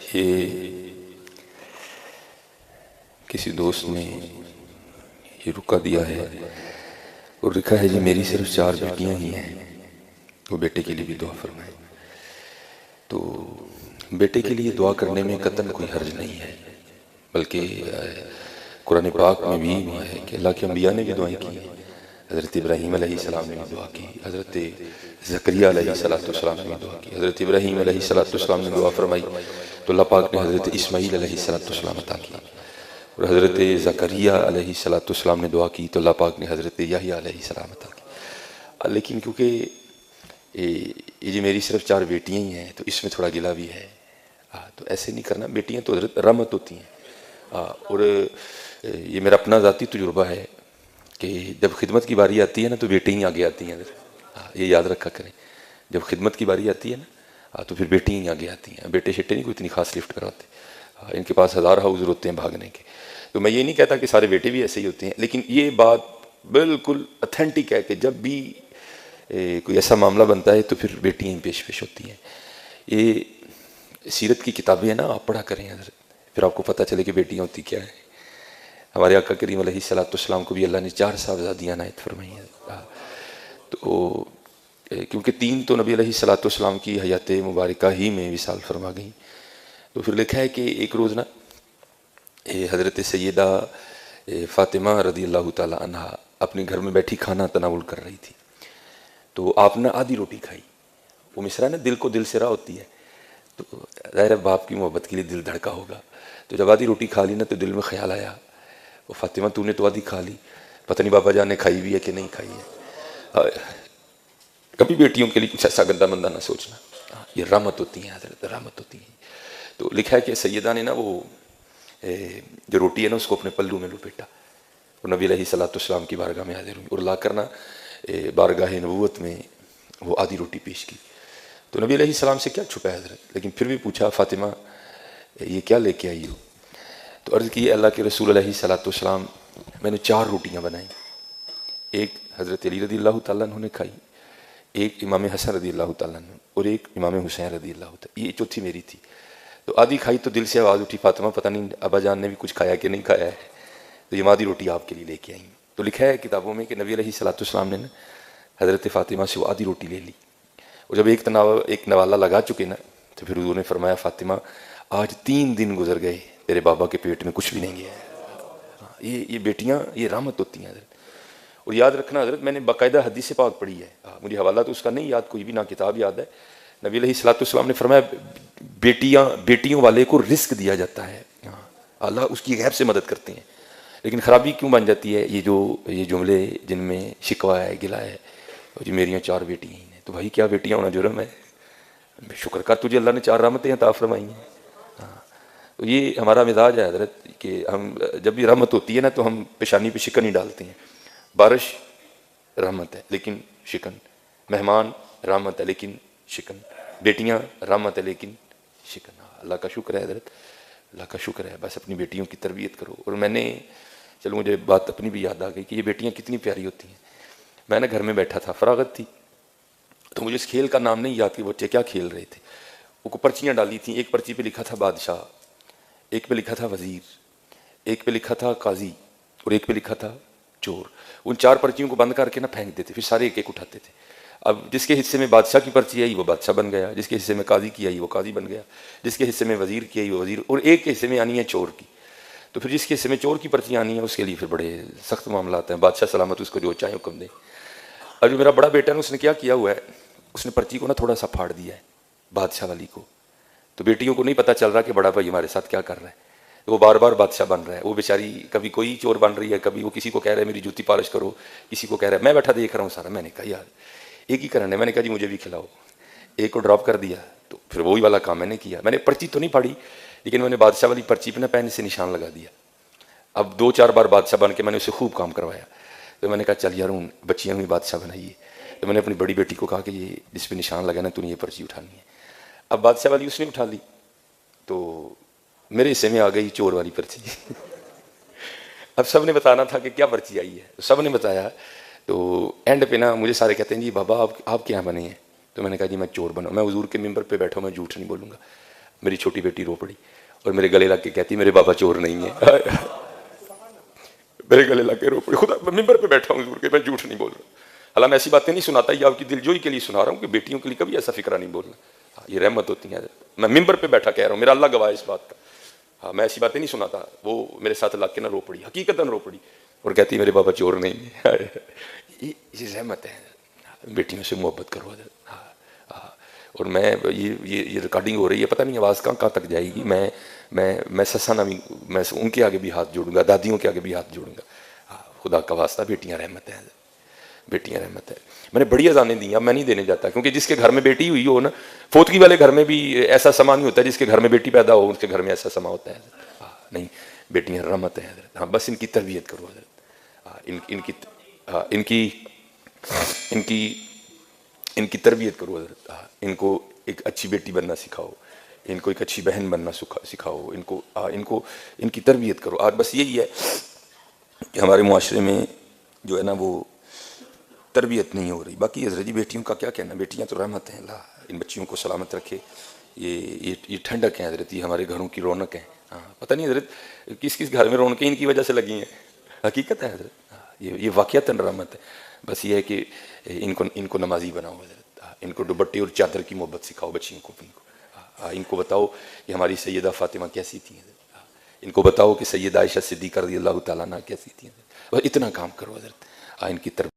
یہ کسی دوست نے یہ رکا دیا ہے اور لکھا ہے جی میری صرف 4 بیٹیاں ہی ہیں، وہ بیٹے کے لیے بھی دعا فرمائیں۔ تو بیٹے کے لیے دعا کرنے میں قطعاً کوئی حرج نہیں ہے، بلکہ قرآن پاک میں بھی ہے کہ اللہ کے انبیاء نے بھی دعائیں کی ہیں۔ حضرت ابراہیم علیہ السلام نے بھی دعا کی، حضرت زکریہ علیہ السلام نے بھی دعا کی، حضرت ابراہیم علیہ السلام نے دعا فرمائی تو اللہ پاک نے حضرت اسماعیل علیہ السلام عطا کی، اور حضرت زکریہ علیہ السلام نے دعا کی تو اللہ پاک نے حضرت یحییٰ علیہ السلام عطا کی۔ لیکن کیونکہ یہ جو میری صرف 4 بیٹیاں ہی ہیں تو اس میں تھوڑا گلہ بھی ہے، تو ایسے نہیں کرنا، بیٹیاں تو حضرت رحمت ہوتی ہیں۔ اور یہ میرا اپنا ذاتی تجربہ ہے کہ جب خدمت کی باری آتی ہے نا تو بیٹی ہی آگے آتی ہیں، یہ یاد رکھا کریں، جب خدمت کی باری آتی ہے نا تو پھر بیٹی ہی آگے آتی ہیں، بیٹے شیٹے نہیں کوئی اتنی خاص لفٹ کراتے، ان کے پاس 1000 حوض ہوتے ہیں بھاگنے کے۔ تو میں یہ نہیں کہتا کہ سارے بیٹے بھی ایسے ہی ہوتے ہیں، لیکن یہ بات بالکل اتھینٹک ہے کہ جب بھی کوئی ایسا معاملہ بنتا ہے تو پھر بیٹیاں ہی پیش ہوتی ہیں۔ یہ سیرت کی کتابیں ہیں نا، آپ پڑھا کریں حضرت، پھر آپ کو پتہ چلے کہ بیٹیاں ہوتی کیا ہیں۔ ہمارے آقا کریم علیہ السلام کو بھی اللہ نے 4 صاحبزادیاں عنایت فرمائی ہیں، تو کیونکہ 3 تو نبی علیہ السلام کی حیات مبارکہ ہی میں وصال فرما گئیں، تو پھر لکھا ہے کہ ایک روز نا حضرت سیدہ فاطمہ رضی اللہ تعالی عنہ اپنے گھر میں بیٹھی کھانا تناول کر رہی تھی، تو آپ نے آدھی روٹی کھائی۔ وہ مصرع نا دل کو دل سے راہ ہوتی ہے، تو ظاہر ہے باپ کی محبت کے لیے دل دھڑکا ہوگا، تو جب آدھی روٹی کھا لی نا تو دل میں خیال آیا وہ فاطمہ تو نے تو آدھی کھا لی، پتہ نہیں بابا جان نے کھائی بھی ہے کہ نہیں کھائی ہے۔ کبھی بیٹیوں کے لیے کچھ ایسا گندا مندہ نہ سوچنا، یہ رحمت ہوتی ہیں حضرت، رحمت ہوتی ہیں۔ تو لکھا ہے کہ سیدہ نے نا وہ جو روٹی ہے نا اس کو اپنے پلو میں لپیٹا اور نبی علیہ السلام کی بارگاہ میں حاضر ہوئی اور لا کر نا بارگاہ نبوت میں وہ آدھی روٹی پیش کی۔ تو نبی علیہ السلام سے کیا چھپا ہے حضرت، لیکن پھر بھی پوچھا فاطمہ یہ کیا لے کے آئی ہو؟ تو عرض کی اللہ کے رسول علیہ السلام میں نے 4 روٹیاں بنائیں، ایک حضرت علی رضی اللہ تعالیٰ عنہ نے کھائی، ایک امام حسن رضی اللہ تعالیٰ عنہ اور ایک امام حسین رضی اللہ تعالیٰ، یہ چوتھی میری تھی۔ تو آدھی کھائی تو دل سے آواز اٹھی فاطمہ پتہ نہیں ابا جان نے بھی کچھ کھایا کہ نہیں کھایا ہے، تو یہ آدھی روٹی آپ کے لیے لے کے آئیں۔ تو لکھا ہے کتابوں میں کہ نبی علیہ السلام نے نا حضرت فاطمہ سے وہ آدھی روٹی لے لی، اور جب ایک نوالا لگا چکے نا تو پھر حضور نے فرمایا فاطمہ آج 3 دن گزر گئے تیرے بابا کے پیٹ میں کچھ بھی نہیں گیا ہے۔ یہ بیٹیاں یہ رحمت ہوتی ہیں حضرت۔ اور یاد رکھنا حضرت، میں نے باقاعدہ حدیث پاک پڑھی ہے، مجھے حوالہ تو اس کا نہیں یاد کوئی بھی، نہ کتاب یاد ہے۔ نبی علیہ السلام نے فرمایا بیٹیوں والے کو رزق دیا جاتا ہے، اللہ اس کی غیب سے مدد کرتے ہیں، لیکن خرابی کیوں بن جاتی ہے یہ جملے جن میں شکوہ ہے گلہ ہے، جی میریاں 4 بیٹیاں ہیں، تو بھائی کیا بیٹیاں ہونا جرم ہے؟ شکر کر تجھے اللہ نے 4 رحمتیں عطا فرمائی ہیں۔ تو یہ ہمارا مزاج ہے حضرت کہ ہم جب بھی رحمت ہوتی ہے نا تو ہم پیشانی پہ شکن ہی ڈالتے ہیں۔ بارش رحمت ہے لیکن شکن، مہمان رحمت ہے لیکن شکن، بیٹیاں رحمت ہے لیکن شکن۔ اللہ کا شکر ہے حضرت، اللہ کا شکر ہے، بس اپنی بیٹیوں کی تربیت کرو۔ اور میں نے چلو مجھے بات اپنی بھی یاد آ گئی کہ یہ بیٹیاں کتنی پیاری ہوتی ہیں۔ میں نے گھر میں بیٹھا تھا، فراغت تھی، تو مجھے اس کھیل کا نام نہیں یاد کہ بچے کیا کھیل رہے تھے۔ وہ کو پرچیاں ڈالی تھیں، ایک پرچی پہ لکھا تھا بادشاہ، ایک پہ لکھا تھا وزیر، ایک پہ لکھا تھا قاضی اور ایک پہ لکھا تھا چور۔ ان 4 پرچیوں کو بند کر کے نا پھینک دیتے، پھر سارے ایک ایک اٹھاتے تھے۔ اب جس کے حصے میں بادشاہ کی پرچی آئی وہ بادشاہ بن گیا، جس کے حصے میں قاضی کی آئی وہ قاضی بن گیا، جس کے حصے میں وزیر کی آئی وہ وزیر، اور ایک کے حصے میں آنی ہے چور کی۔ تو پھر جس کے حصے میں چور کی پرچی آنی ہے اس کے لیے پھر بڑے سخت معاملات ہیں، بادشاہ سلامت اس کو جو چاہے حکم دے۔ اور جو میرا بڑا بیٹا ہے اس نے کیا ہوا ہے، اس نے پرچی کو نا تھوڑا سا پھاڑ دیا ہے بادشاہ والی کو، تو بیٹیوں کو نہیں پتہ چل رہا کہ بڑا بھائی ہمارے ساتھ کیا کر رہا ہے، تو وہ بار بار بادشاہ بن رہا ہے۔ وہ بیچاری کبھی کوئی چور بن رہی ہے، کبھی وہ کسی کو کہہ رہا ہے میری جوتی پالش کرو، کسی کو کہہ رہا ہے، میں بیٹھا دیکھ رہا ہوں سارا۔ میں نے کہا یار ایک ہی کرنا ہے، میں نے کہا جی مجھے بھی کھلاؤ، ایک کو ڈراپ کر دیا، تو پھر وہی والا کام میں نے کیا۔ میں نے پرچی تو نہیں پھاڑی لیکن میں نے بادشاہ والی پرچی پہ نا پین سے نشان لگا دیا۔ اب 2-4 بار بادشاہ بن کے میں نے اسے خوب کام کروایا، تو میں نے کہا چل یار ہوں بچیاں بھی بادشاہ بنائیے، تو میں نے اپنی بڑی بیٹی کو کہا کہ یہ جس پہ نشان لگا نا تو نے یہ پرچی اٹھانی ہے۔ اب بادشاہ والی اس نے اٹھا لی، تو میرے حصے میں آ گئی چور والی پرچی۔ اب سب نے بتانا تھا کہ کیا پرچی آئی ہے، سب نے بتایا، تو اینڈ پہ نا مجھے سارے کہتے ہیں جی بابا آپ کیا بنے ہیں، تو میں نے کہا جی میں چور بنا، میں حضور کے ممبر پہ بیٹھا ہوں، میں جھوٹ نہیں بولوں گا۔ میری چھوٹی بیٹی رو پڑی اور میرے گلے لگ کے کہتی میرے بابا چور نہیں ہے. میرے گلے لگ کے رو پڑی. خدا ممبر پہ بیٹھا ہوں حضور کے, میں جھوٹ نہیں بول رہا. حالانکہ میں ایسی باتیں نہیں سناتا, یہ آپ کی دلجوئی کے لیے سنا رہا ہوں کہ بیٹیوں کے لیے کبھی ایسا فکرہ نہیں بولنا. یہ رحمت ہوتی ہے. میں ممبر پہ بیٹھا کہہ رہا ہوں, میرا اللہ گواہ ہے اس بات کا. ہاں میں ایسی باتیں نہیں سناتا. وہ میرے ساتھ لگ کے نہ رو پڑی, حقیقتاً رو پڑی اور کہتی میرے بابا چور نہیں ہے. یہ رحمت ہے. بیٹیوں سے محبت کرو. اور میں یہ ریکارڈنگ ہو رہی ہے, پتہ نہیں آواز کہاں تک جائے گی. میں سسانا بھی, میں ان کے آگے بھی ہاتھ جوڑوں گا, دادیوں کے آگے بھی ہاتھ جوڑوں گا. خدا کا واسطہ, بیٹیاں رحمت ہیں, بیٹیاں رحمت ہے. میں نے بڑی اذانیں دی, اب میں نہیں دینے جاتا, کیونکہ جس کے گھر میں بیٹی ہوئی ہو نا, فوتگی والے گھر میں بھی ایسا سما نہیں ہوتا, جس کے گھر میں بیٹی پیدا ہو اس کے گھر میں ایسا سما ہوتا ہے. نہیں, بیٹیاں رحمت ہیں حضرت. ہاں بس ان کی تربیت کرو حضرت. ان کی تربیت کرو حضرت. ان کو ایک اچھی بیٹی بننا سکھاؤ, ان کو ایک اچھی بہن بننا سکھاؤ, ان کی تربیت کرو. آج بس یہی ہے کہ ہمارے معاشرے میں جو ہے نا وہ تربیت نہیں ہو رہی. باقی حضرت جی بیٹیوں کا کیا کہنا, بیٹیاں تو رحمت ہیں. اللہ ان بچیوں کو سلامت رکھے. یہ ٹھنڈک ہیں حضرت, یہ ہمارے گھروں کی رونق ہیں. ہاں پتہ نہیں حضرت کس کس گھر میں رونقیں ان کی وجہ سے لگی ہیں. حقیقت ہے حضرت, یہ واقعتاً رحمت ہے. بس یہ ہے کہ ان کو نمازی بناؤ حضرت. ان کو دوپٹے اور چادر کی محبت سکھاؤ بچیوں کو. ان کو بتاؤ کہ ہماری سیدہ فاطمہ کیسی تھی حضرت. ان کو بتاؤ کہ سیدہ عائشہ صدیقہ رضی اللہ تعالیٰ عنہ کیسی تھی. بس اتنا کام کرو حضرت. ان کی طرف